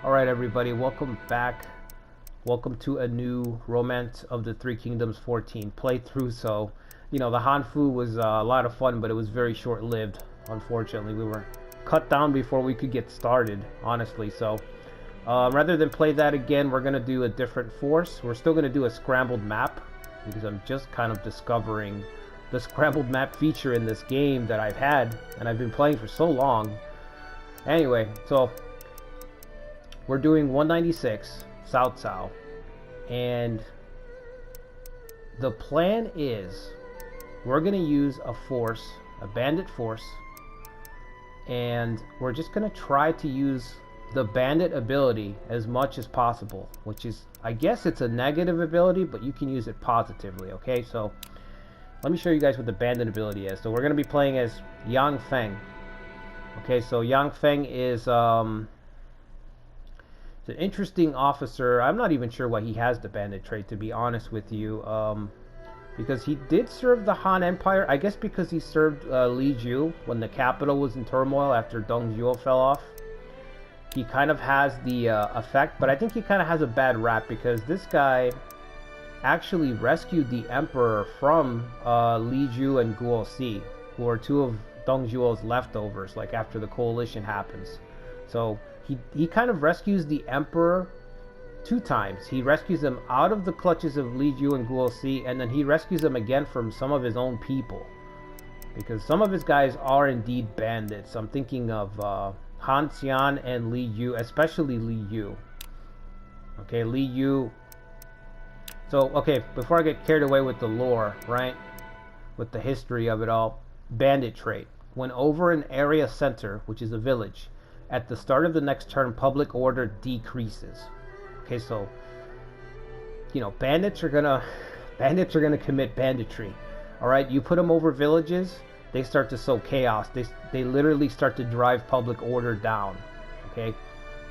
Alright everybody, welcome back. Welcome to a new Romance of the Three Kingdoms 14 playthrough. So, you know, the Hanfu was a lot of fun, but it was very short-lived. Unfortunately, we were cut down before we could get started, honestly. So, rather than play that again, we're going to do a different force. We're still going to do a scrambled map, because I'm just kind of discovering the scrambled map feature in this game that I've had, and I've been playing for so long. Anyway, so we're doing 196 South, and the plan is we're going to use a force, a bandit force, and we're just going to try to use the bandit ability as much as possible, which is, I guess it's a negative ability, but you can use it positively. Okay, so let me show you guys what the bandit ability is. So we're going to be playing as Yang Feng. Okay, so Yang Feng is it's an interesting officer. I'm not even sure why he has the bandit trait, to be honest with you, because he did serve the Han Empire. I guess because he served Li Ju when the capital was in turmoil after Deng Zhuo fell off. He kind of has the effect, but I think he kind of has a bad rap because this guy actually rescued the emperor from Li Ju and Guo Si, who are two of Deng Zhuo's leftovers, like after the coalition happens. So he kind of rescues the emperor two times. He rescues them out of the clutches of Li Ju and Guo Si, and then he rescues them again from some of his own people, because some of his guys are indeed bandits. I'm thinking of Han Xian and Li Yu, especially Li Yu. Okay, Li Yu. So, okay, before I get carried away with the lore, right, with the history of it all, bandit trait. When over an area center, which is a village, at the start of the next turn, public order decreases. Okay, so, you know, bandits are gonna commit banditry. All right, you put them over villages, they start to sow chaos. They literally start to drive public order down. Okay,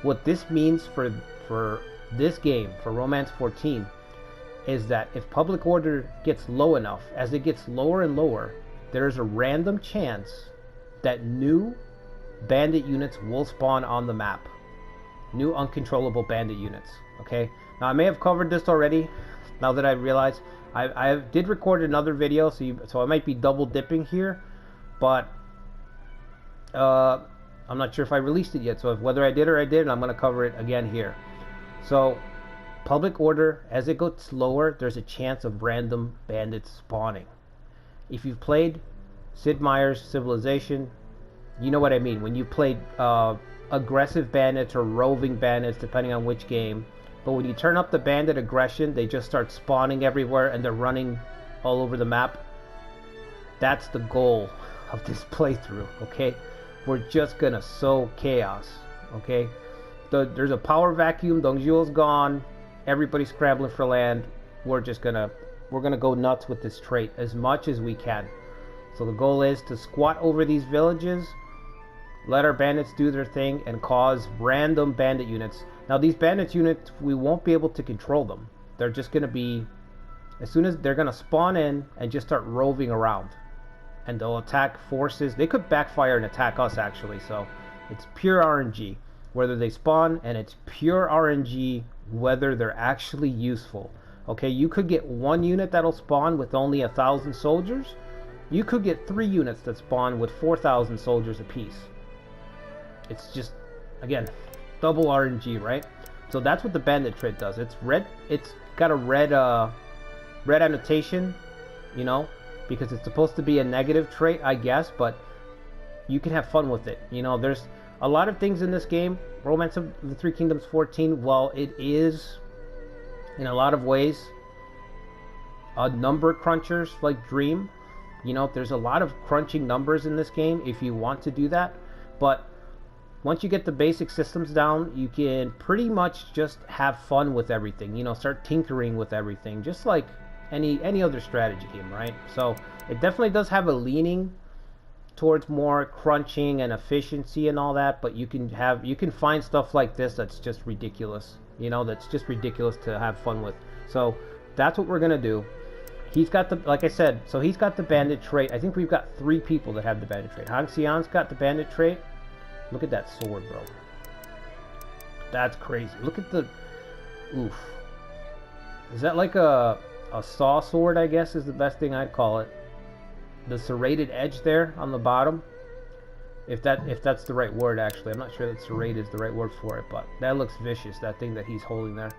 what this means for this game, for Romance 14, is that if public order gets low enough, as it gets lower and lower, there's a random chance that new bandit units will spawn on the map. New uncontrollable bandit units. Okay, now I may have covered this already, now that I realize I did record another video, so I might be double dipping here, but I'm not sure if I released it yet, so whether I did or I didn't, I'm going to cover it again here. So public order, as it gets lower, there's a chance of random bandits spawning. If you've played Sid Meier's Civilization, you know what I mean. When you played aggressive bandits or roving bandits, depending on which game, but when you turn up the bandit aggression, they just start spawning everywhere and they're running all over the map. That's the goal of this playthrough. Okay, we're just gonna sow chaos. Okay, there's a power vacuum. Deng Zhuo's gone. Everybody's scrambling for land. We're gonna go nuts with this trait as much as we can. So the goal is to squat over these villages, let our bandits do their thing, and cause random bandit units. Now these bandit units, we won't be able to control them. They're just going to be, as soon as they're going to spawn in and just start roving around, and they'll attack forces. They could backfire and attack us actually, so it's pure RNG whether they spawn, and it's pure RNG whether they're actually useful. Okay, you could get one unit that'll spawn with only 1,000 soldiers. You could get 3 units that spawn with 4,000 soldiers apiece. It's just, again, double RNG, right? So that's what the bandit trait does. It's red. It's got a red annotation, you know, because it's supposed to be a negative trait, I guess. But you can have fun with it. You know, there's a lot of things in this game. Romance of the Three Kingdoms 14. While it is, in a lot of ways, a number crunchers like Dream. You know, there's a lot of crunching numbers in this game if you want to do that. But once you get the basic systems down, you can pretty much just have fun with everything. You know, start tinkering with everything, just like any other strategy game, right? So it definitely does have a leaning towards more crunching and efficiency and all that. But you can find stuff like this that's just ridiculous. You know, that's just ridiculous to have fun with. So that's what we're gonna do. He's got the, like I said, so he's got the bandit trait. I think we've got 3 people that have the bandit trait. Han Xian's got the bandit trait. Look at that sword, bro. That's crazy. Look at the... Oof. Is that like a saw sword, I guess, is the best thing I'd call it. The serrated edge there on the bottom. If that's the right word, actually. I'm not sure that serrated is the right word for it, but that looks vicious, that thing that he's holding there.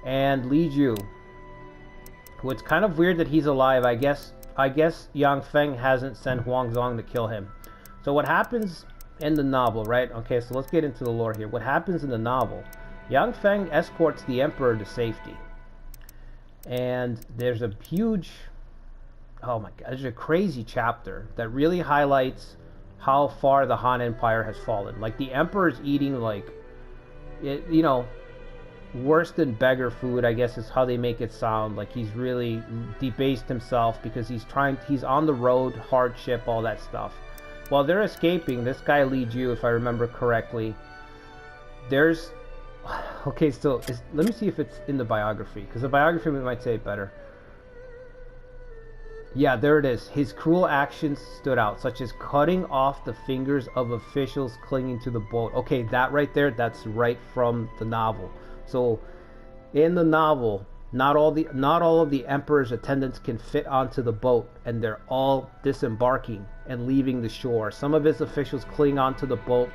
And Li Ju. What's kind of weird that he's alive. I guess Yang Feng hasn't sent Huang Zong to kill him. So what happens in the novel, right? Okay, so let's get into the lore here. What happens in the novel? Yang Feng escorts the Emperor to safety. And there's a huge... Oh my god, there's a crazy chapter that really highlights how far the Han Empire has fallen. Like, the Emperor's eating, like, you know, worse than beggar food, I guess is how they make it sound. Like, he's really debased himself because he's on the road, hardship, all that stuff. While they're escaping, this guy Li Ju, if I remember correctly, there's... Okay, so let me see if it's in the biography, because the biography might say it better. Yeah, there it is. His cruel actions stood out, such as cutting off the fingers of officials clinging to the boat. Okay, that right there, that's right from the novel. So, in the novel, not all of the Emperor's attendants can fit onto the boat, and they're all disembarking and leaving the shore. Some of his officials cling onto the boat.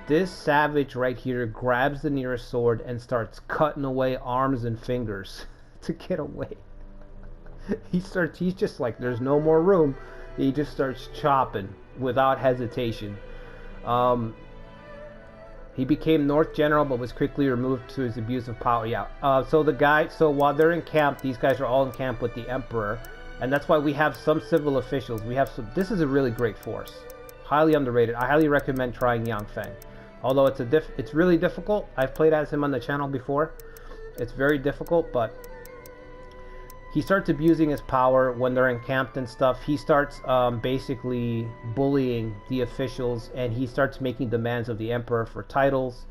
This savage right here grabs the nearest sword and starts cutting away arms and fingers to get away. He's just like, there's no more room. He just starts chopping without hesitation. He became North General, but was quickly removed to his abuse of power. Yeah. So while they're in camp, these guys are all in camp with the Emperor, and that's why we have some civil officials. This is a really great force, highly underrated. I highly recommend trying Yang Feng, although it's really difficult. I've played as him on the channel before. It's very difficult, but he starts abusing his power when they're encamped and stuff. He starts basically bullying the officials, and he starts making demands of the Emperor for titles,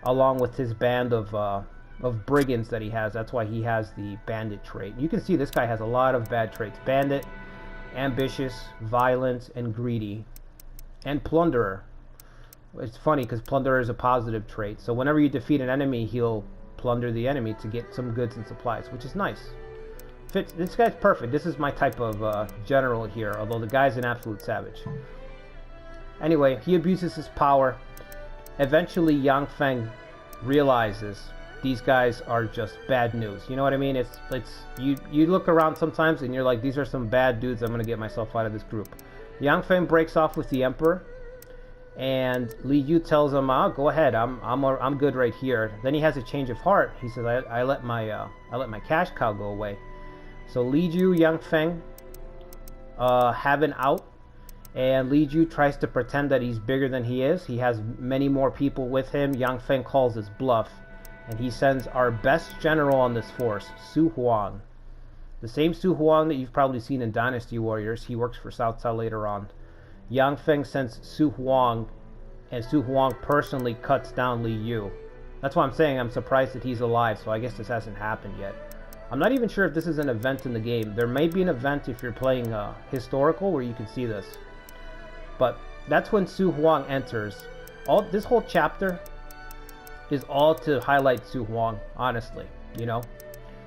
along with his band of brigands that he has. That's why he has the bandit trait. You can see this guy has a lot of bad traits. Bandit, ambitious, violent, and greedy, and plunderer. It's funny because plunderer is a positive trait. So whenever you defeat an enemy, he'll plunder the enemy to get some goods and supplies, which is nice. This guy's perfect. This is my type of general here, although the guy's an absolute savage. Anyway, he abuses his power. Eventually, Yang Feng realizes these guys are just bad news. You know what I mean? You look around sometimes and you're like, these are some bad dudes. I'm gonna get myself out of this group. Yang Feng breaks off with the Emperor, and Li Ju tells him, "Go ahead. I'm good right here." Then he has a change of heart. He says, "I let my cash cow go away." So Li Ju, Yang Feng have an out, and Li Ju tries to pretend that he's bigger than he is. He has many more people with him. Yang Feng calls his bluff, and he sends our best general on this force, Su Huang. The same Su Huang that you've probably seen in Dynasty Warriors. He works for Cao Cao later on. Yang Feng sends Su Huang, and Su Huang personally cuts down Li Ju. That's why I'm saying I'm surprised that he's alive, so I guess this hasn't happened yet. I'm not even sure if this is an event in the game. There may be an event if you're playing historical where you can see this. But that's when Su Huang enters. This whole chapter is all to highlight Su Huang, honestly, you know.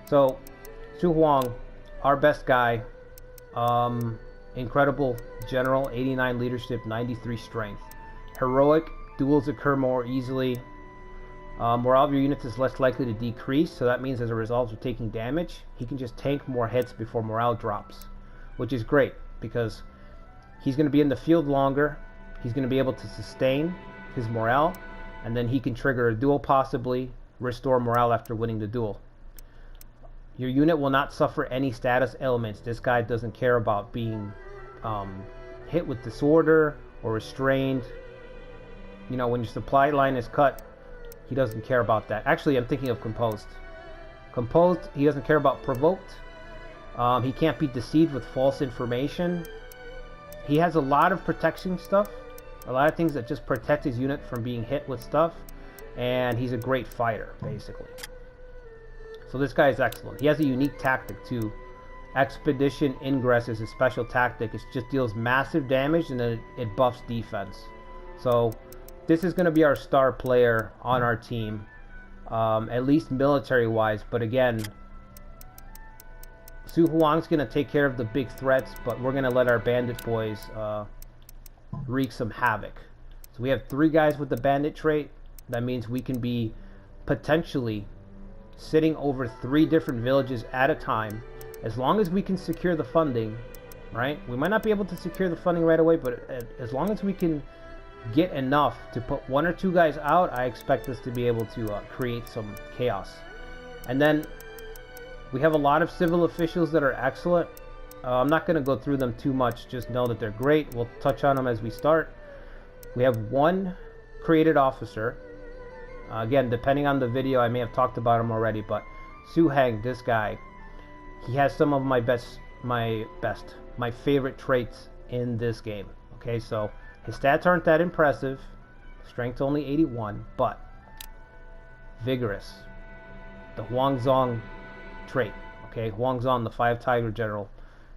So Su Huang, our best guy, incredible general, 89 leadership, 93 strength. Heroic, duels occur more easily. Morale of your units is less likely to decrease, so that means as a result of taking damage, he can just tank more hits before morale drops, which is great because he's going to be in the field longer. He's going to be able to sustain his morale, and then he can trigger a duel, possibly restore morale after winning the duel. Your unit will not suffer any status elements. This guy doesn't care about being hit with disorder or restrained. You know, when your supply line is cut, he doesn't care about that. Actually, I'm thinking of Composed. Composed, he doesn't care about Provoked. He can't be deceived with false information. He has a lot of protection stuff. A lot of things that just protect his unit from being hit with stuff. And he's a great fighter, basically. So this guy is excellent. He has a unique tactic, too. Expedition Ingress is his special tactic. It just deals massive damage and then it buffs defense. So this is going to be our star player on our team, at least military-wise. But again, Su Huang's going to take care of the big threats, but we're going to let our bandit boys wreak some havoc. So we have 3 guys with the bandit trait. That means we can be potentially sitting over 3 different villages at a time, as long as we can secure the funding, right? We might not be able to secure the funding right away, but as long as we can get enough to put 1 or 2 guys out, I expect us to be able to create some chaos. And then we have a lot of civil officials that are excellent. I'm not going to go through them too much, just know that they're great. We'll touch on them as we start. We have 1 created officer. Again, depending on the video, I may have talked about him already, but Su Heng, this guy, he has some of my favorite traits in this game. Okay, so his stats aren't that impressive. Strength only 81, but vigorous. The Huangzong trait. Okay, Huangzong, the 5 Tiger General.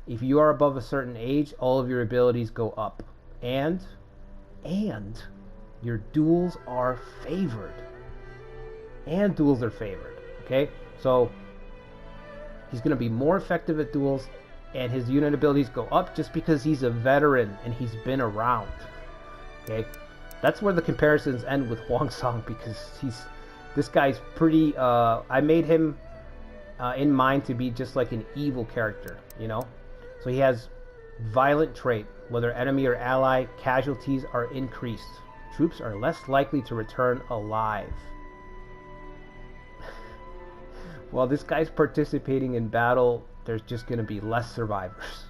If you are above a certain age, all of your abilities go up. And your duels are favored. Okay, so he's going to be more effective at duels, and his unit abilities go up just because he's a veteran and he's been around. Okay, that's where the comparisons end with Huangzong, because this guy's pretty. I made him in mind to be just like an evil character, you know. So he has violent trait. Whether enemy or ally casualties are increased, troops are less likely to return alive. While this guy's participating in battle, there's just going to be less survivors.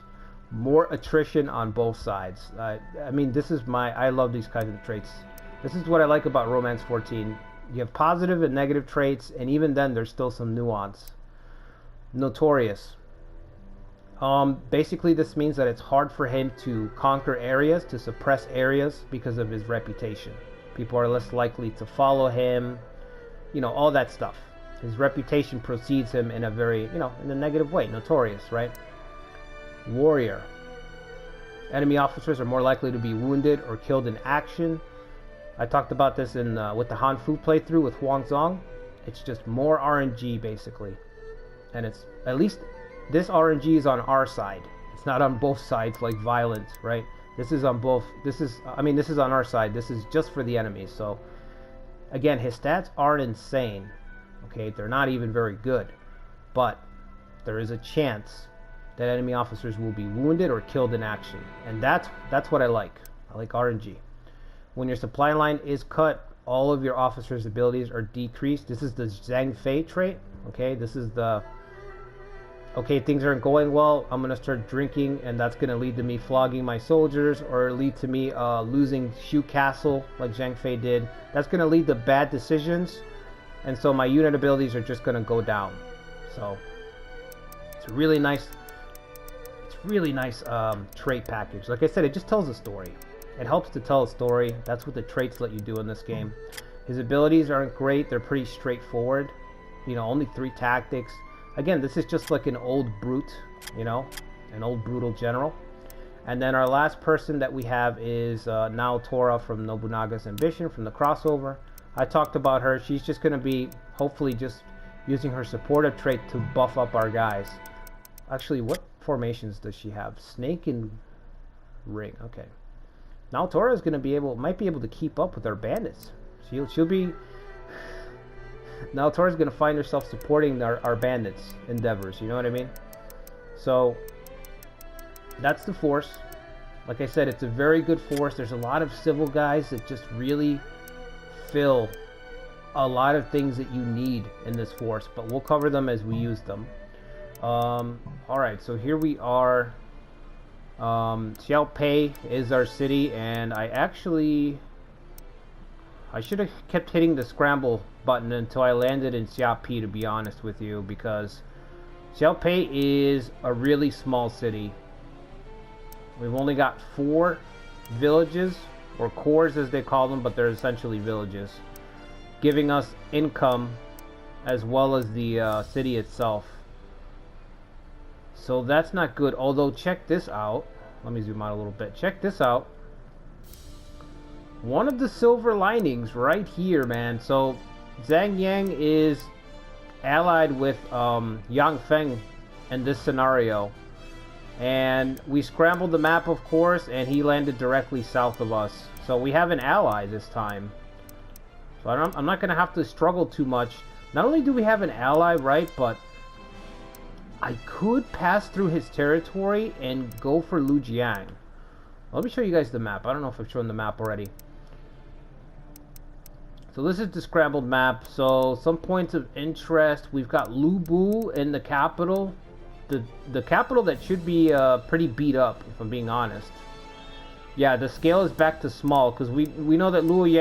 More attrition on both sides. I mean, I love these kinds of traits. This is what I like about Romance 14. You have positive and negative traits, and even then there's still some nuance. Notorious. Basically this means that it's hard for him to conquer areas, to suppress areas because of his reputation. People are less likely to follow him, you know, all that stuff. His reputation precedes him in a very, in a negative way. Notorious, right? Warrior. Enemy officers are more likely to be wounded or killed in action. I talked about this with the Han Fu playthrough with Huangzong. It's just more RNG basically. And it's, at least this RNG is on our side. It's not on both sides like violence, right? This is on both. This is on our side. This is just for the enemies. So again, his stats aren't insane. Okay, they're not even very good, but there is a chance that enemy officers will be wounded or killed in action, and that's what I like. I like RNG. When your supply line is cut, all of your officers' abilities are decreased. This is the Zhang Fei trait. Okay, this is the things aren't going well, I'm gonna start drinking, and that's gonna lead to me flogging my soldiers, or lead to me losing Shu Castle like Zhang Fei did. That's gonna lead to bad decisions. And so my unit abilities are just going to go down. So it's a really nice trait package. Like I said, it just tells a story. It helps to tell a story. That's what the traits let you do in this game. His abilities aren't great. They're pretty straightforward. Only 3 tactics. Again, this is just like an old brute, an old brutal general. And then our last person that we have is Nao Tora from Nobunaga's Ambition, from the crossover. I talked about her. She's just going to be hopefully just using her supportive trait to buff up our guys. Actually, what formations does she have? Snake and ring. Okay. Now Tora is going to might be able to keep up with our bandits. She'll be. Now Tora's going to find herself supporting our bandits' endeavors. You know what I mean? So that's the force. Like I said, it's a very good force. There's a lot of civil guys that just really fill a lot of things that you need in this force, but we'll cover them as we use them. Alright, so here we are. Xiaopei is our city, and I should have kept hitting the scramble button until I landed in Xiaopei, to be honest with you, because Xiaopei is a really small city. We've only got 4 villages, or cores as they call them, but they're essentially villages, giving us income as well as the city itself. So that's not good. Although, check this out. Let me zoom out a little bit. Check this out. one of the silver linings right here, man. So Zhang Yang is allied with Yang Feng in this scenario. And we scrambled the map, of course, and he landed directly south of us. So we have an ally this time. So I'm not going to have to struggle too much. Not only do we have an ally, right, but I could pass through his territory and go for Lujiang. Let me show you guys the map. I don't know if I've shown the map already. So this is the scrambled map. So some points of interest. We've got Lubu in the capital. The capital that should be pretty beat up, if I'm being honest. Yeah, the scale is back to small because we know that Dong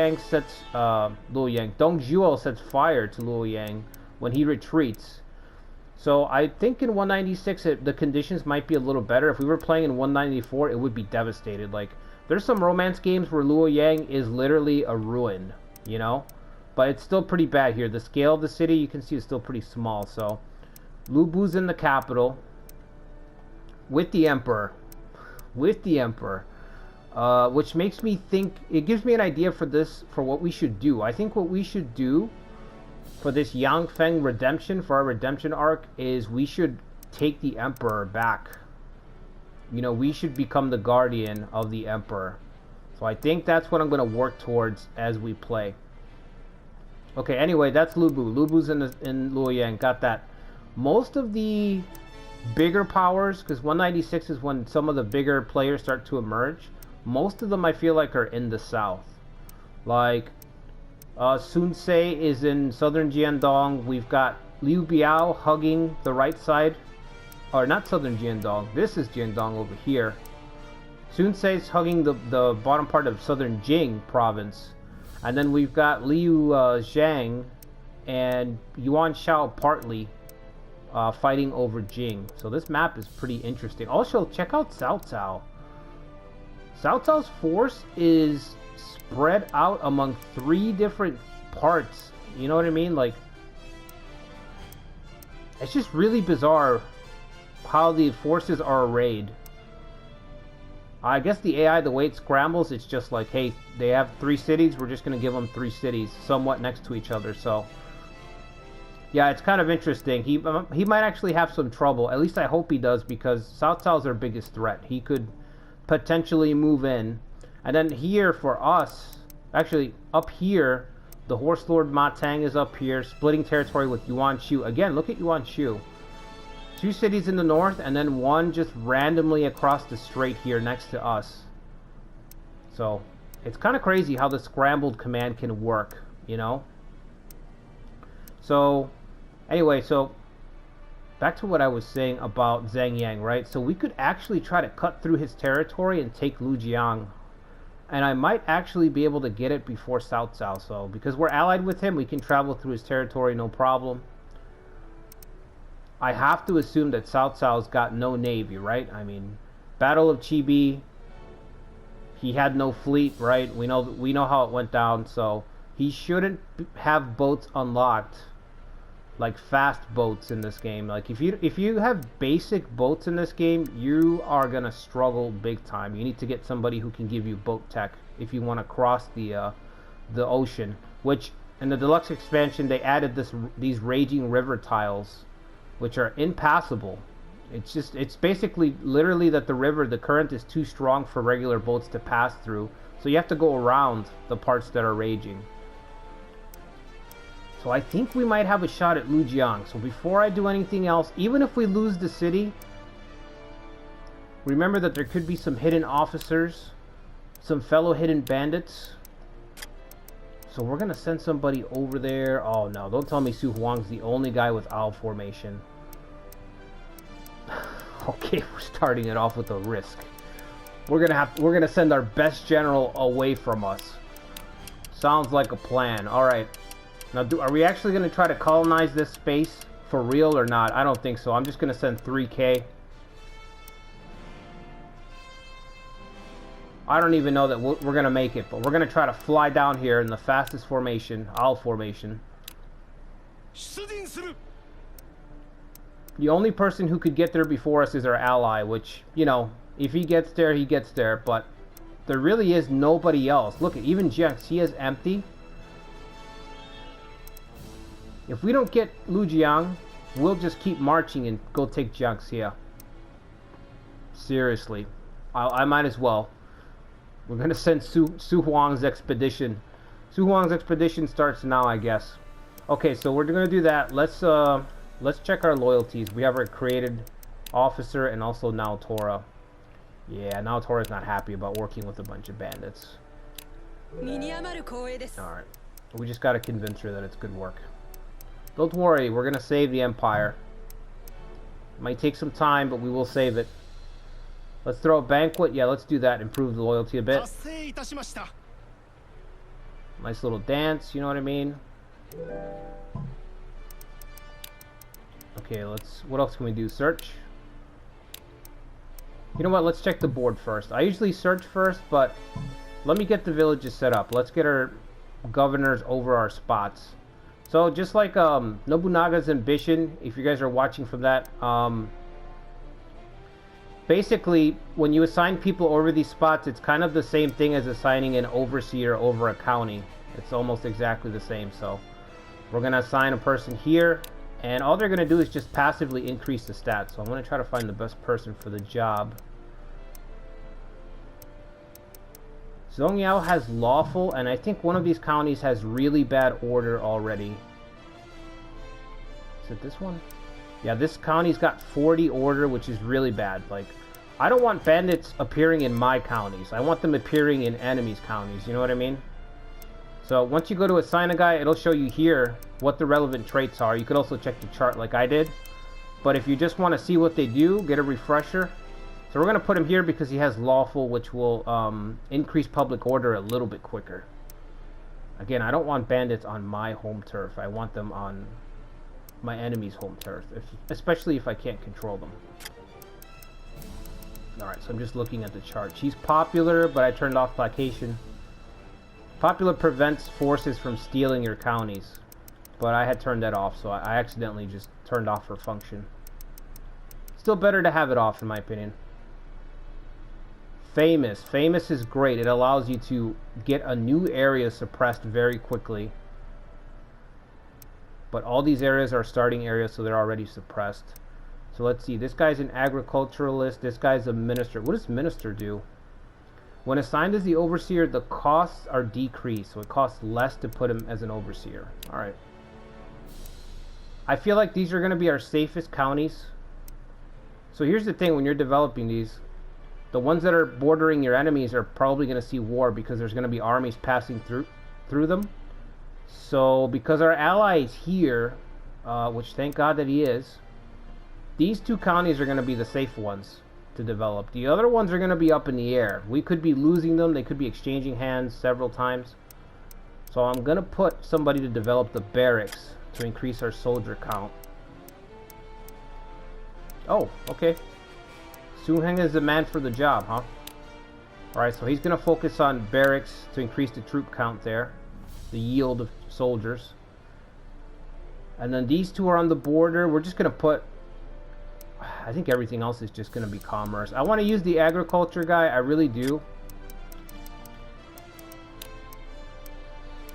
Zhuo sets fire to Luoyang when he retreats. So I think in 196 the conditions might be a little better. If we were playing in 194, it would be devastated. Like there's some romance games where Luoyang is literally a ruin, you know, but it's still pretty bad here. The scale of the city you can see is still pretty small. So Lubu's in the capital with the Emperor. Which makes me think, it gives me an idea for what we should do. I think what we should do for this Yang Feng redemption, for our redemption arc, is we should take the Emperor back. You know, we should become the guardian of the Emperor. So I think that's what I'm going to work towards as we play. Okay, anyway, that's Lubu. Lubu's in Luoyang. Got that. Most of the bigger powers, because 196 is when some of the bigger players start to emerge, most of them I feel like are in the south. Like Sun Ce is in southern Jiandong. We've got Liu Biao hugging the right side, or not southern Jiandong, this is Jiandong over here. Sun Ce is hugging the bottom part of southern Jing province, and then we've got Liu Zhang and Yuan Shao partly fighting over Jing. So this map is pretty interesting. Also, check out Cao Cao. Cao Cao's force is spread out among 3 different parts. You know what I mean? Like, it's just really bizarre how the forces are arrayed. I guess the AI, the way it scrambles, it's just like, hey, they have 3 cities, we're just going to give them 3 cities somewhat next to each other. So yeah, it's kind of interesting. He might actually have some trouble. At least I hope he does, because Cao Cao's our biggest threat. He could potentially move in. And then here for us, actually up here, the Horse Lord Ma Tang is up here, splitting territory with Yuan Shu. Again, look at Yuan Shu. 2 cities in the north, and then 1 just randomly across the strait here next to us. So it's kind of crazy how the scrambled command can work, you know? So anyway, so back to what I was saying about Zhang Yang, right? So we could actually try to cut through his territory and take Lujiang. And I might actually be able to get it before Cao Cao. So because we're allied with him, we can travel through his territory, no problem. I have to assume that Cao Cao's got no navy, right? I mean, Battle of Chibi, he had no fleet, right? We know how it went down, so he shouldn't have boats unlocked, like fast boats in this game. Like if you have basic boats in this game, you are gonna struggle big time. You need to get somebody who can give you boat tech if you want to cross the ocean. Which in the deluxe expansion they added these raging river tiles, which are impassable. It's basically literally that the current is too strong for regular boats to pass through, so you have to go around the parts that are raging. So I think we might have a shot at Lujiang. So before I do anything else, even if we lose the city, remember that there could be some hidden officers, some fellow hidden bandits. So we're going to send somebody over there. Oh no, don't tell me Su Huang's the only guy with owl formation. Okay, we're starting it off with a risk. We're going to send our best general away from us. Sounds like a plan. All right. Now, are we actually going to try to colonize this space for real or not? I don't think so. I'm just going to send 3K. I don't even know that we're going to make it, but we're going to try to fly down here in the fastest formation, owl formation. The only person who could get there before us is our ally, which, you know, if he gets there, he gets there, but there really is nobody else. Look at even Jiangxi is empty. If we don't get Lujiang, we'll just keep marching and go take Jiangxi. Seriously, I might as well. We're gonna send Su Huang's expedition. Su Huang's expedition starts now, I guess. Okay, so we're gonna do that. Let's check our loyalties. We have our created officer and also now Tora. Yeah, now Tora's not happy about working with a bunch of bandits. Alright. We just gotta convince her that it's good work. Don't worry, we're gonna save the Empire. Might take some time, but we will save it. Let's throw a banquet. Yeah, let's do that. Improve the loyalty a bit. Nice little dance, you know what I mean? Okay, what else can we do? Search? You know what, let's check the board first. I usually search first, but let me get the villages set up. Let's get our governors over our spots. So just like Nobunaga's ambition, if you guys are watching from that, basically when you assign people over these spots, it's kind of the same thing as assigning an overseer over a county. It's almost exactly the same. So we're going to assign a person here, and all they're going to do is just passively increase the stats. So I'm going to try to find the best person for the job. Zongyao has lawful, and I think one of these counties has really bad order already. Is it this one? Yeah, this county's got 40 order, which is really bad. Like, I don't want bandits appearing in my counties. I want them appearing in enemies' counties. You know what I mean? So once you go to assign a guy, it'll show you here what the relevant traits are. You could also check the chart like I did. But if you just want to see what they do, get a refresher. So we're going to put him here because he has lawful, which will increase public order a little bit quicker. Again, I don't want bandits on my home turf. I want them on my enemy's home turf, especially if I can't control them. Alright, so I'm just looking at the chart. She's popular, but I turned off placation. Popular prevents forces from stealing your counties, but I had turned that off, so I accidentally just turned off her function. Still better to have it off, in my opinion. Famous. Famous is great. It allows you to get a new area suppressed very quickly. But all these areas are starting areas, so they're already suppressed. So let's see. This guy's an agriculturalist. This guy's a minister. What does minister do? When assigned as the overseer, the costs are decreased. So it costs less to put him as an overseer. Alright. I feel like these are going to be our safest counties. So here's the thing, when you're developing these, the ones that are bordering your enemies are probably going to see war because there's going to be armies passing through them. So because our ally is here, which thank God that he is, these two counties are going to be the safe ones to develop. The other ones are going to be up in the air. We could be losing them. They could be exchanging hands several times. So I'm going to put somebody to develop the barracks to increase our soldier count. Oh, okay. Su Heng is the man for the job, huh? Alright, so he's going to focus on barracks to increase the troop count there. The yield of soldiers. And then these two are on the border. We're just going to put... I think everything else is just going to be commerce. I want to use the agriculture guy. I really do.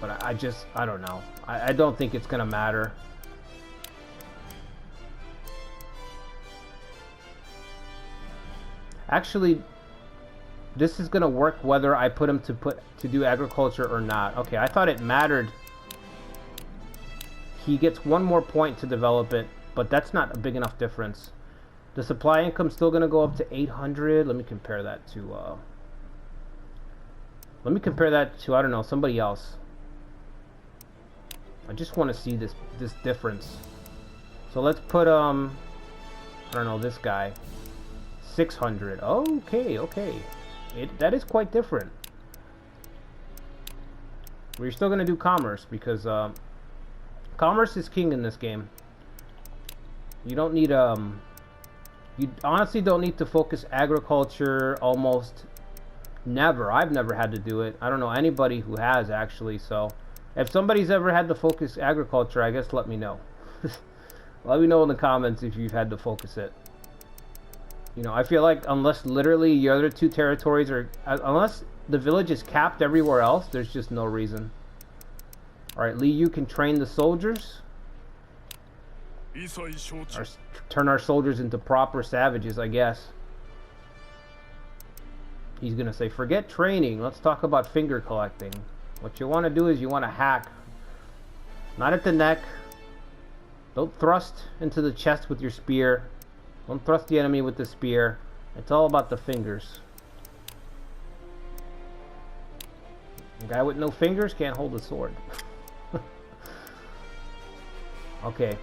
But I don't know. I don't think it's going to matter. Actually, this is going to work whether I put him to do agriculture or not. Okay, I thought it mattered. He gets one more point to develop it, but that's not a big enough difference. The supply income's still going to go up to 800. Let me compare that to I don't know, somebody else. I just want to see this difference. So let's put I don't know, this guy. 600. Okay. That is quite different. We're still going to do commerce because commerce is king in this game. You don't need you honestly don't need to focus agriculture almost never. I've never had to do it. I don't know anybody who has actually, so if somebody's ever had to focus agriculture, I guess let me know. Let me know in the comments if you've had to focus it. You know, I feel like unless literally your other two territories are... Unless the village is capped everywhere else, there's just no reason. Alright, Li Yu can train the soldiers. Turn our soldiers into proper savages, I guess. He's gonna say, forget training, let's talk about finger collecting. What you want to do is you want to hack. Not at the neck. Don't thrust into the chest with your spear. Don't thrust the enemy with the spear. It's all about the fingers. A guy with no fingers can't hold a sword. Okay.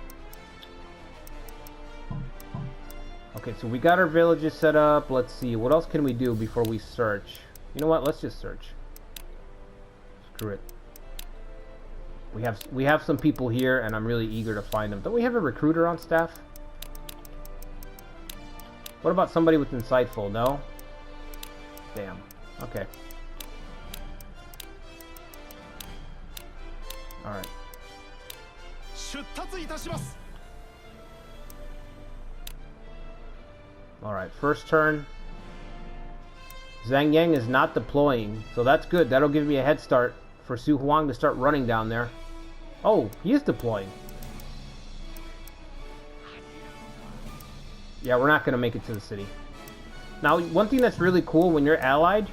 Okay, so we got our villages set up. Let's see. What else can we do before we search? You know what? Let's just search. Screw it. We have some people here, and I'm really eager to find them. Don't we have a recruiter on staff? What about somebody with insightful? No? Damn. Okay. Alright. Alright, first turn. Zhang Yang is not deploying, so that's good. That'll give me a head start for Su Huang to start running down there. Oh, he is deploying. Yeah, we're not going to make it to the city. Now, one thing that's really cool when you're allied,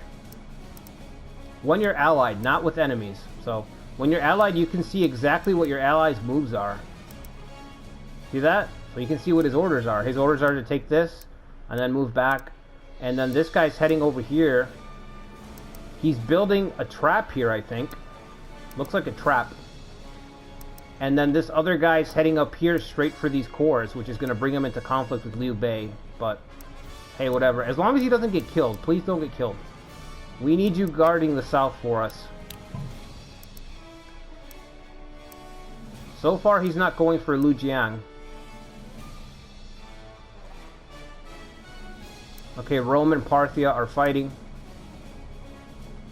not with enemies. So, when you're allied, you can see exactly what your allies' moves are. See that? So you can see what his orders are. His orders are to take this, and then move back. And then this guy's heading over here. He's building a trap here, I think. Looks like a trap. And then this other guy's heading up here straight for these cores, which is going to bring him into conflict with Liu Bei. But, hey, whatever. As long as he doesn't get killed. Please don't get killed. We need you guarding the south for us. So far, he's not going for Lu Jiang. Okay, Rome and Parthia are fighting.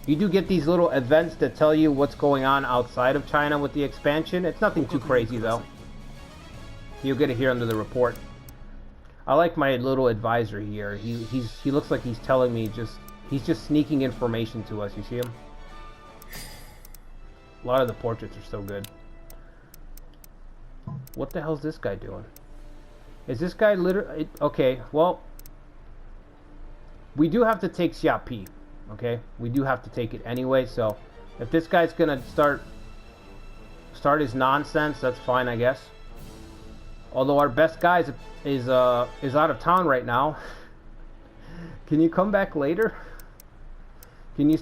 You do get these little events that tell you what's going on outside of China with the expansion. It's nothing too crazy, though. You'll get it here under the report. I like my little advisor here. He looks like he's telling me he's just sneaking information to us. You see him? A lot of the portraits are so good. What the hell's this guy doing? Is this guy literally... Okay, well... We do have to take Xiapi. Okay? We do have to take it anyway, so... If this guy's gonna start his nonsense, that's fine, I guess. Although our best guy is out of town right now. Can you come back later? Can we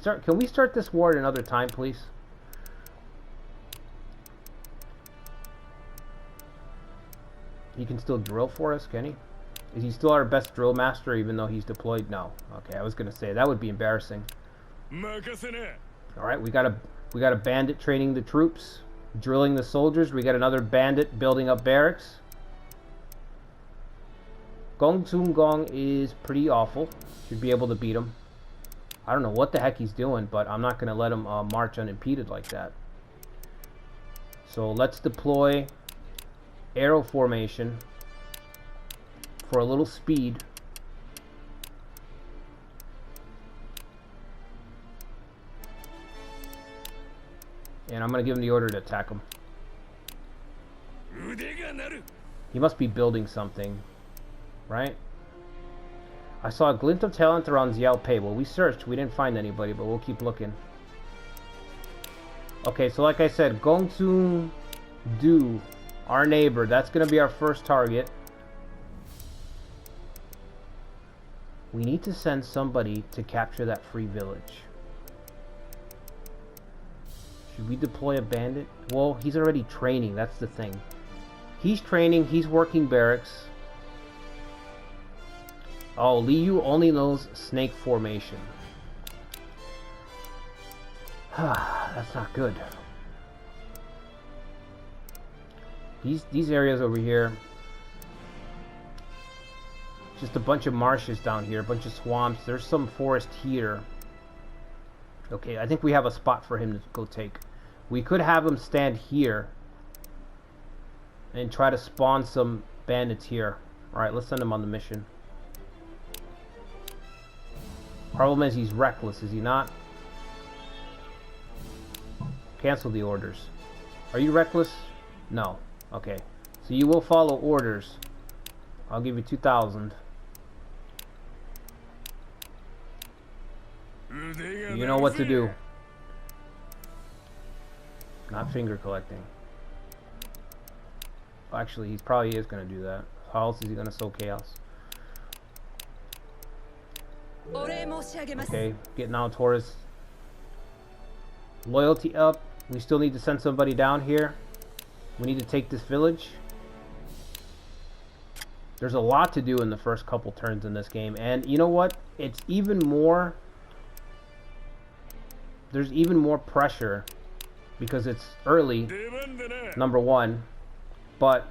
start this war at another time, please? He can still drill for us, can he? Is he still our best drill master even though he's deployed? No. Okay, I was gonna say that would be embarrassing. Alright, we got a bandit training the troops, drilling the soldiers. We got another bandit building up barracks. Gong Tsung Gong is pretty awful. Should be able to beat him. I don't know what the heck he's doing, but I'm not gonna let him march unimpeded like that. So let's deploy arrow formation for a little speed. And I'm going to give him the order to attack him. He must be building something, right? I saw a glint of talent around Xiao Pei. Well, we searched. We didn't find anybody, but we'll keep looking. Okay, so like I said, Gongsun Du, our neighbor, that's going to be our first target. We need to send somebody to capture that free village. Should we deploy a bandit? Well, he's already training, that's the thing. He's training, he's working barracks. Oh, Liu only knows snake formation. That's not good. These areas over here, just a bunch of marshes down here, a bunch of swamps. There's some forest here. Okay, I think we have a spot for him to go take. We could have him stand here and try to spawn some bandits here. Alright, let's send him on the mission. Problem is he's reckless, is he not? Cancel the orders. Are you reckless? No. Okay. So you will follow orders. I'll give you 2,000. You know what to do. Not finger collecting. Actually, he probably is going to do that. How else is he going to sow chaos? Okay, getting out towards loyalty up. We still need to send somebody down here. We need to take this village. There's a lot to do in the first couple turns in this game, and you know what? It's even more. There's even more pressure because it's early, number one, but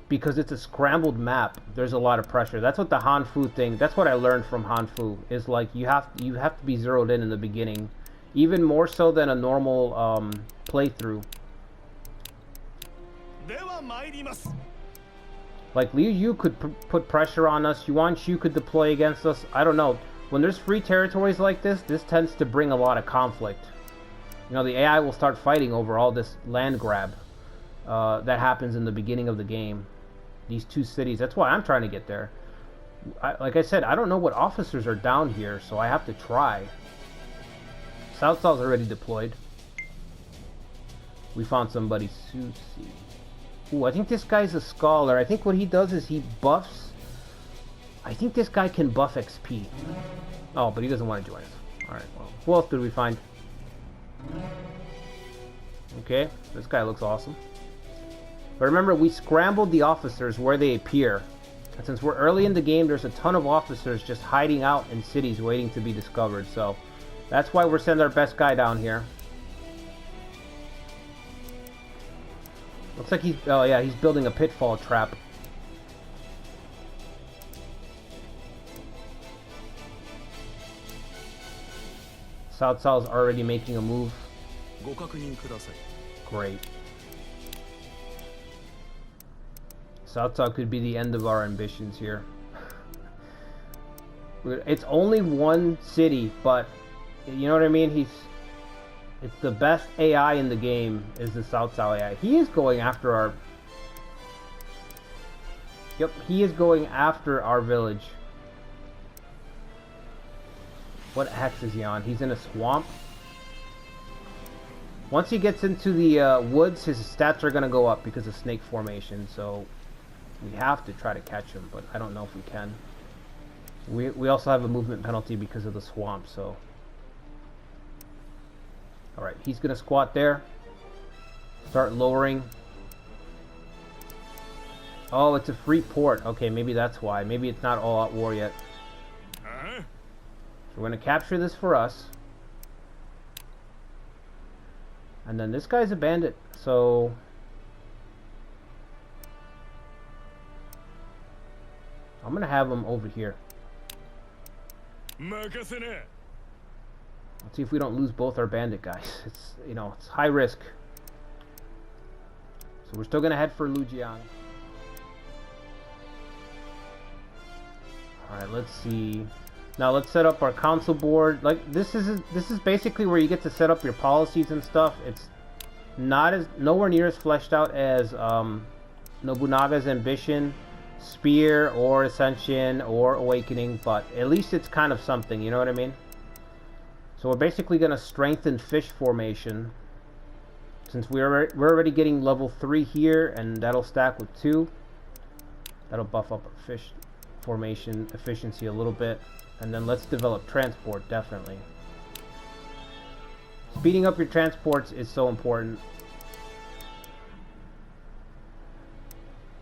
because it's a scrambled map, there's a lot of pressure. That's what the Hanfu thing, that's what I learned from Hanfu, is like you have to be zeroed in the beginning, even more so than a normal playthrough. Like Liu Yu could put pressure on us, Yuan Shu could deploy against us, I don't know. When there's free territories like this tends to bring a lot of conflict. You know, the AI will start fighting over all this land grab that happens in the beginning of the game. These two cities, that's why I'm trying to get there. Like I said, I don't know what officers are down here, so I have to try. South South's already deployed. We found somebody, Susi. Ooh, I think this guy's a scholar. I think what he does is he buffs. I think this guy can buff XP. Oh, but he doesn't want to join us. Alright, well, who else did we find? Okay, this guy looks awesome. But remember, we scrambled the officers where they appear. And since we're early in the game, there's a ton of officers just hiding out in cities waiting to be discovered. So, that's why we're sending our best guy down here. Looks like he's... Oh, yeah, he's building a pitfall trap. South South's already making a move. Great. South South could be the end of our ambitions here. It's only one city, but you know what I mean? It's the best AI in the game is the South South AI. He is going after our... Yep, he is going after our village. What hex is he on? He's in a swamp. Once he gets into the woods, his stats are going to go up because of snake formation. So we have to try to catch him, but I don't know if we can. We also have a movement penalty because of the swamp. So, all right, he's going to squat there. Start lowering. Oh, it's a free port. Okay, maybe that's why. Maybe it's not all out war yet. We're going to capture this for us. And then this guy's a bandit, so... I'm going to have him over here. Let's see if we don't lose both our bandit guys. It's, you know, it's high risk. So we're still going to head for Lujiang. Alright, let's see... Now let's set up our council board. Like this is basically where you get to set up your policies and stuff. It's nowhere near as fleshed out as Nobunaga's Ambition, Spear, or Ascension, or Awakening, but at least it's kind of something, you know what I mean? So we're basically going to strengthen fish formation. Since we're already getting level 3 here, and that'll stack with 2. That'll buff up our fish formation efficiency a little bit. And then let's develop transport, definitely. Speeding up your transports is so important.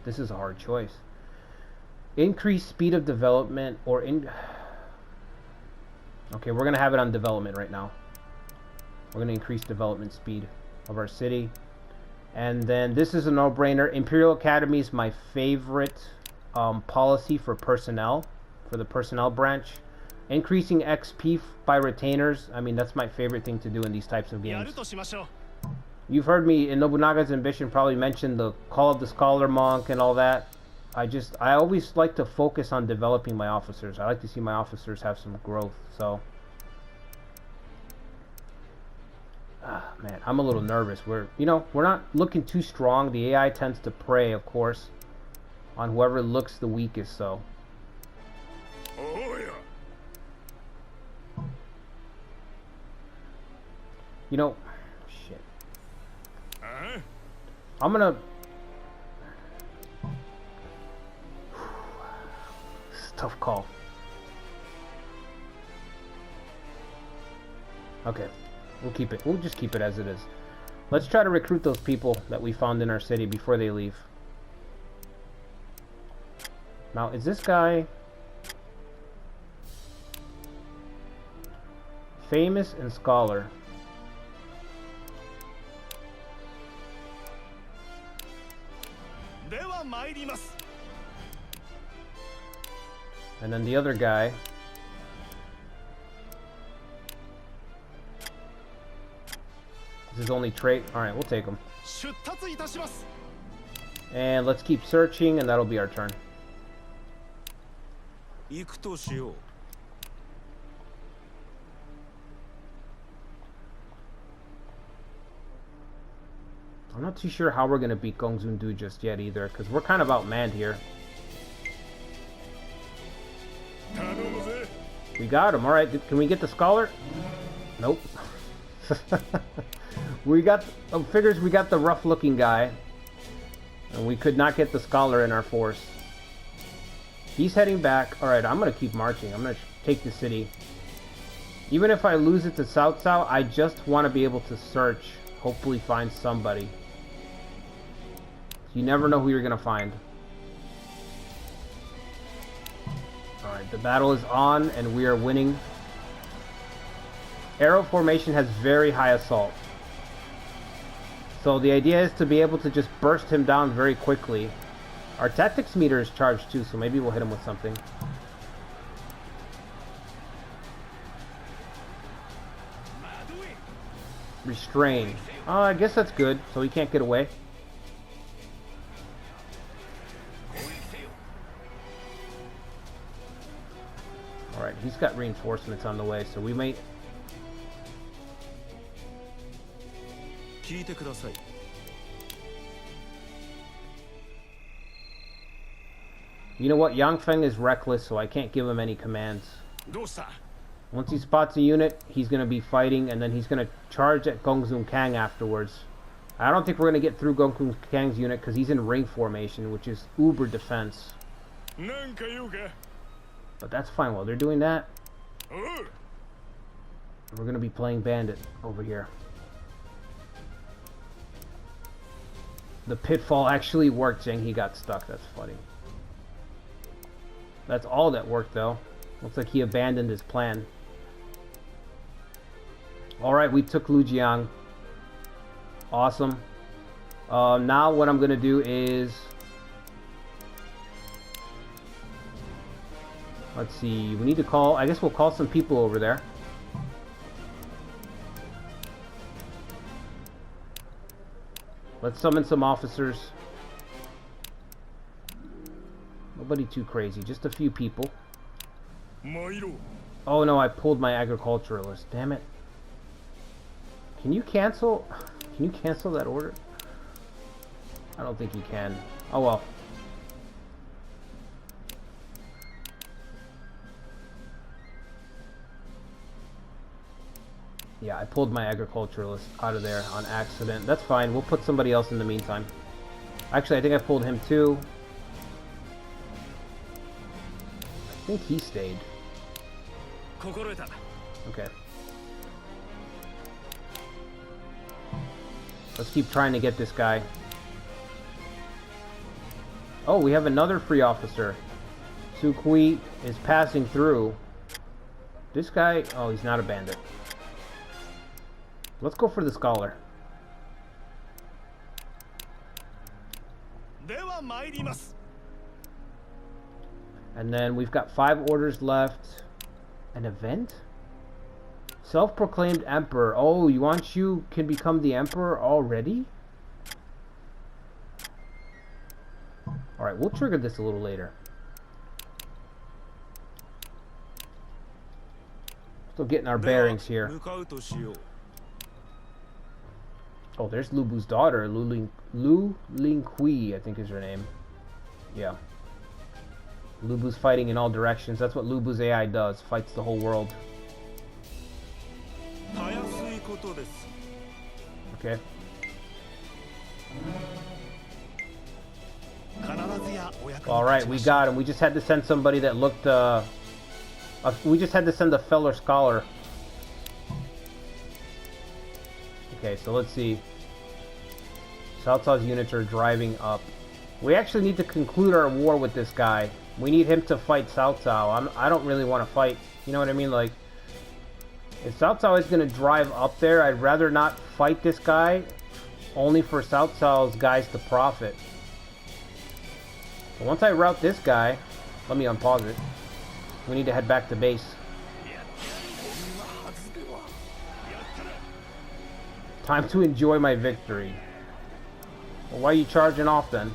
This is a hard choice. Increase speed of development or in... Okay, we're going to have it on development right now. We're going to increase development speed of our city. And then this is a no-brainer. Imperial Academy is my favorite policy for personnel. For the personnel branch. Increasing XP by retainers, I mean, that's my favorite thing to do in these types of games. You've heard me in Nobunaga's Ambition probably mention the Call of the Scholar Monk and all that. I always like to focus on developing my officers. I like to see my officers have some growth, so... Ah, man, I'm a little nervous. We're not looking too strong. The AI tends to prey, of course, on whoever looks the weakest, so. Oh, yeah. Shit. Huh? I'm gonna... It's a tough call. Okay, we'll keep it. We'll just keep it as it is. Let's try to recruit those people that we found in our city before they leave. Now, is this guy famous and scholar? And then the other guy, this is his only trait. Alright, we'll take him. And let's keep searching, and that'll be our turn. I'm not too sure how we're going to beat Gongsun-Du just yet either, because we're kind of outmanned here. We got him. Alright, can we get the scholar? Nope. We got, figures we got the rough looking guy, and we could not get the scholar in our force. He's heading back. Alright, I'm going to keep marching. I'm going to take the city. Even if I lose it to South South, I just want to be able to search, hopefully find somebody. You never know who you're going to find. Alright, the battle is on, and we are winning. Arrow formation has very high assault. So the idea is to be able to just burst him down very quickly. Our tactics meter is charged too, so maybe we'll hit him with something. Restrain. Oh, I guess that's good, so he can't get away. Alright, he's got reinforcements on the way, so we may... You know what? Yang Feng is reckless, so I can't give him any commands. Once he spots a unit, he's going to be fighting, and then he's going to charge at Gongsun Kang afterwards. I don't think we're going to get through Gongsun Kang's unit because he's in ring formation, which is uber defense. But that's fine while they're doing that. We're going to be playing Bandit over here. The pitfall actually worked, Zheng. He got stuck. That's funny. That's all that worked, though. Looks like he abandoned his plan. Alright, we took Lujiang. Awesome. Now what I'm going to do is... Let's see. We need to call... I guess we'll call some people over there. Let's summon some officers. Nobody too crazy, just a few people. Oh no, I pulled my agriculturalist. Damn it. Can you cancel? Can you cancel that order? I don't think you can. Oh well. Yeah, I pulled my agriculturalist out of there on accident. That's fine. We'll put somebody else in the meantime. Actually, I think I pulled him too. I think he stayed. Okay. Let's keep trying to get this guy. Oh, we have another free officer. Su Kui is passing through. This guy... Oh, he's not a bandit. Let's go for the scholar. And then we've got 5 orders left. An event? Self-proclaimed emperor. Oh, Yuan Shu can become the emperor already? Alright, we'll trigger this a little later. Still getting our bearings here. Oh, there's Lubu's daughter, Lu Lingqi, I think is her name. Yeah. Lubu's fighting in all directions. That's what Lubu's AI does. Fights the whole world. Okay. Alright, we got him. We just had to send somebody that looked, we just had to send a Feller Scholar. Okay, so let's see. Cao Cao's units are driving up. We actually need to conclude our war with this guy. We need him to fight Cao Cao. I don't really want to fight. You know what I mean? Like, if Cao Cao is going to drive up there, I'd rather not fight this guy, only for Cao Cao's guys to profit. So once I rout this guy, let me unpause it. We need to head back to base. Time to enjoy my victory. Well, why are you charging off then?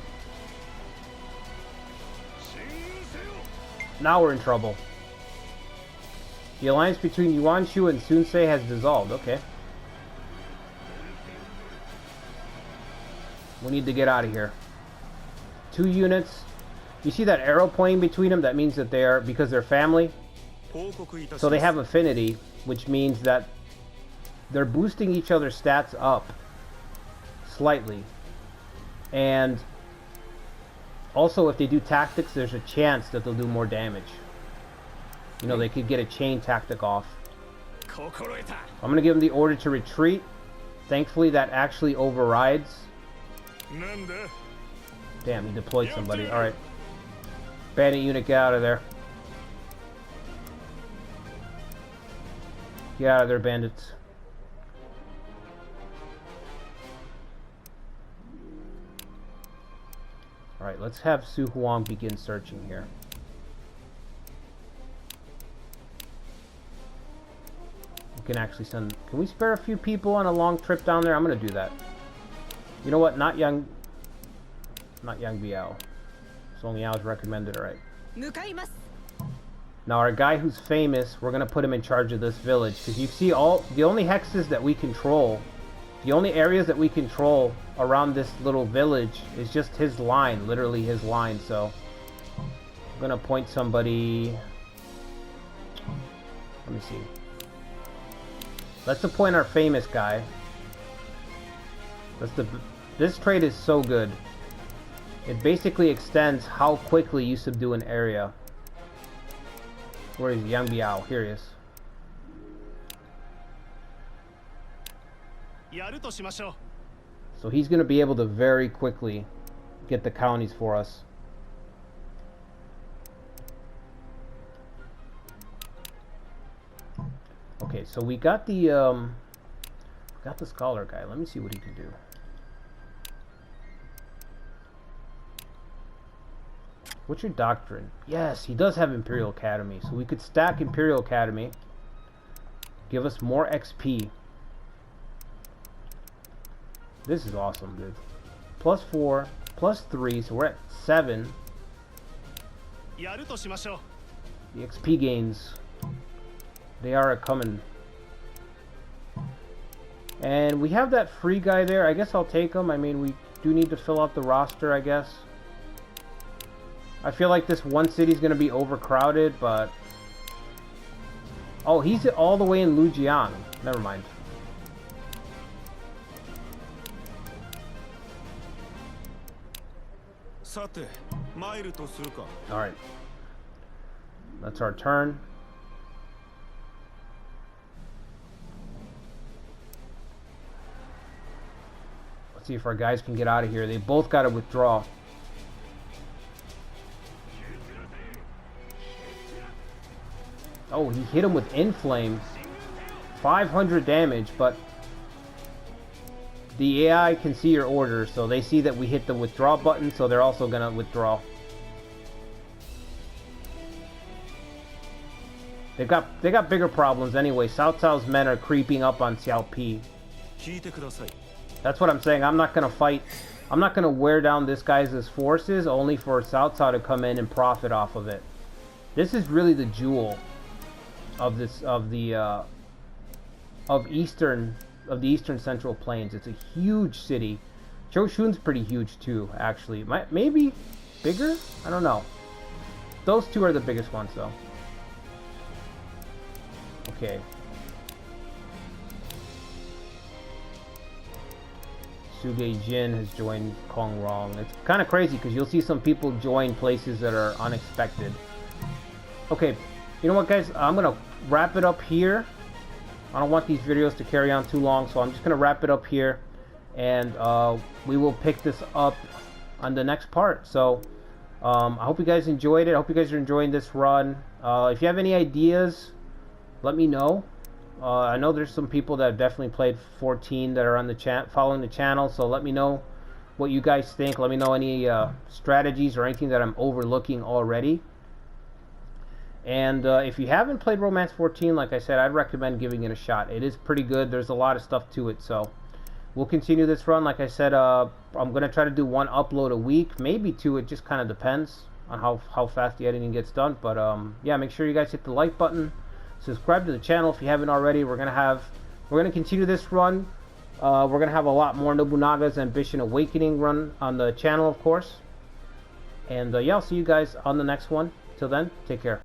Now we're in trouble. The alliance between Yuan Shu and Sun Ce has dissolved. Okay. We need to get out of here. 2 units. You see that arrow pointing between them? That means that they are, because they're family. So they have affinity, which means that they're boosting each other's stats up slightly. And also, if they do tactics, there's a chance that they'll do more damage. You know, they could get a chain tactic off. I'm going to give them the order to retreat. Thankfully, that actually overrides. Damn, he deployed somebody. Alright. Bandit unit, get out of there. Get out of there, bandits. Alright, let's have Su Huang begin searching here. We can actually send... Can we spare a few people on a long trip down there? I'm going to do that. You know what? Not Yang Biao. Song Yao is recommended, alright. Now our guy who's famous, we're going to put him in charge of this village. Because you see the only hexes that we control, the only areas that we control around this little village is just his line, literally his line. So I'm going to appoint somebody. Let me see. Let's appoint our famous guy. This trait is so good. It basically extends how quickly you subdue an area. Where is Yang Biao? Here he is. So he's going to be able to very quickly get the counties for us. Okay, so we got the scholar guy. Let me see what he can do. What's your doctrine? Yes, he does have Imperial Academy, so we could stack Imperial Academy. Give us more XP. This is awesome, dude. +4, +3, so we're at 7. The XP gains, they are coming. And we have that free guy there. I guess I'll take him. I mean, we do need to fill out the roster, I guess. I feel like this one city is going to be overcrowded, but... Oh, he's all the way in Lujiang. Never mind. Alright. That's our turn. Let's see if our guys can get out of here. They both got to withdraw. Oh, he hit him with Inflame. 500 damage, but the AI can see your order, so they see that we hit the withdraw button, so they're also gonna withdraw. They got bigger problems anyway. Cao Cao's men are creeping up on Xiao Pi. That's what I'm saying. I'm not gonna fight. I'm not gonna wear down this guy's forces only for Cao Cao to come in and profit off of it. This is really the jewel of this of Eastern of the Eastern Central Plains. It's a huge city. Choshun's pretty huge too, actually. Maybe bigger? I don't know. Those two are the biggest ones, though. Okay. Suge Jin has joined Kong Rong. It's kind of crazy because you'll see some people join places that are unexpected. Okay, you know what, guys? I'm going to wrap it up here. I don't want these videos to carry on too long, so I'm just going to wrap it up here. And we will pick this up on the next part. So I hope you guys enjoyed it. I hope you guys are enjoying this run. If you have any ideas, let me know. I know there's some people that have definitely played 14 that are on the following the channel, so let me know what you guys think. Let me know any strategies or anything that I'm overlooking already. And if you haven't played Romance 14, like I said, I'd recommend giving it a shot. It is pretty good. There's a lot of stuff to it, so we'll continue this run. Like I said, I'm going to try to do one upload a week, maybe two. It just kind of depends on how fast the editing gets done. But yeah, make sure you guys hit the like button. Subscribe to the channel if you haven't already. We're gonna continue this run. We're gonna have a lot more Nobunaga's Ambition Awakening run on the channel, of course. And yeah, I'll see you guys on the next one. Till then, take care.